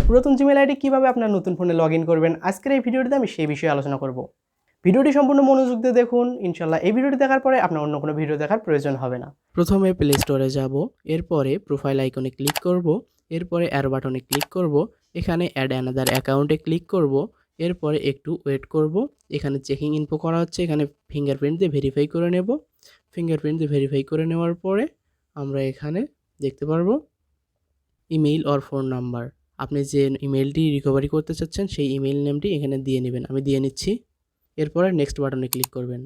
পুরাতন Gmail ID কীভাবে আপনার নতুন ফোনে লগ ইন করবেন, আজকের এই ভিডিওটিতে আমি সেই বিষয়ে আলোচনা করব। ভিডিওটি সম্পূর্ণ মনোযোগ দিয়ে দেখুন, ইনশাল্লাহ এই ভিডিওটি দেখার পরে আপনার অন্য কোনো ভিডিও দেখার প্রয়োজন হবে না। প্রথমে প্লে স্টোরে যাব, এরপরে প্রোফাইল আইকনে ক্লিক করব, এরপরে অ্যারো বাটনে ক্লিক করব, এখানে অ্যাড অ্যানাদার অ্যাকাউন্টে ক্লিক করব, এরপরে একটু ওয়েট করব। এখানে চেকিং ইনফো করা হচ্ছে, এখানে ফিঙ্গারপ্রিন্ট দিয়ে ভেরিফাই করে নেব। ফিঙ্গারপ্রিন্ট দিয়ে ভেরিফাই করে নেওয়ার পরে আমরা এখানে দেখতে পারবো ইমেইল অর ফোন নাম্বার। আপনি যে ইমেলটি রিকভারি করতে চাচ্ছেন সেই ইমেইল নেমটি এখানে দিয়ে নেবেন। আমি দিয়ে নিচ্ছি। এরপরে নেক্সট বাটনে ক্লিক করবেন।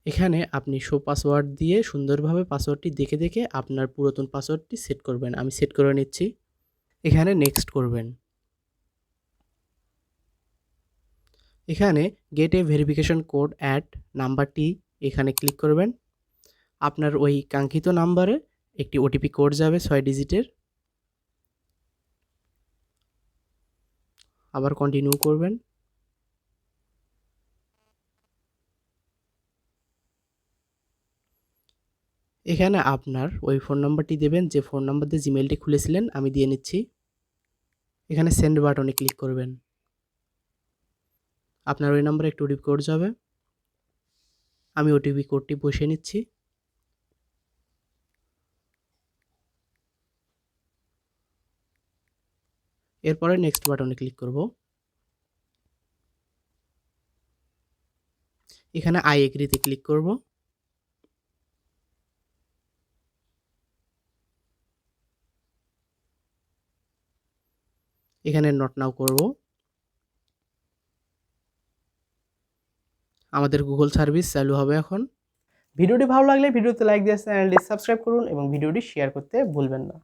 এখানে আপনি শো পাসওয়ার্ড দিয়ে সুন্দরভাবে পাসওয়ার্ডটি দেখে দেখে আপনার পুরাতন পাসওয়ার্ডটি সেট করবেন। আমি সেট করে নিচ্ছি। এখানে নেক্সট করবেন। এখানে gate A verification code at নাম্বারটি এখানে ক্লিক করবেন। আপনার ওই কাঙ্ক্ষিত নাম্বারে একটি ওটিপি কোড যাবে 6 ডিজিটের। আবার কন্টিনিউ করবেন। এখানে আপনার ওই ফোন নাম্বারটি দেবেন যে ফোন নাম্বার দিয়ে জিমেলটি খুলেছিলেন। আমি দিয়ে নিচ্ছি। এখানে সেন্ড বাটনে ক্লিক করবেন। আপনার ওই নাম্বারে একটি ওটিপি কোড যাবে। আমি ওটিপি কোডটি বসিয়ে নিচ্ছি। এরপরে নেক্সট বাটনে ক্লিক করব। এখানে আই এগ্রিতে ক্লিক করব। এখানে নট নাও করব। আমাদের গুগল সার্ভিস চালু হবে এখন। ভিডিওটি ভালো লাগলে ভিডিওতে লাইক দিয়ে চ্যানেলটি সাবস্ক্রাইব করুন এবং ভিডিওটি শেয়ার করতে ভুলবেন না।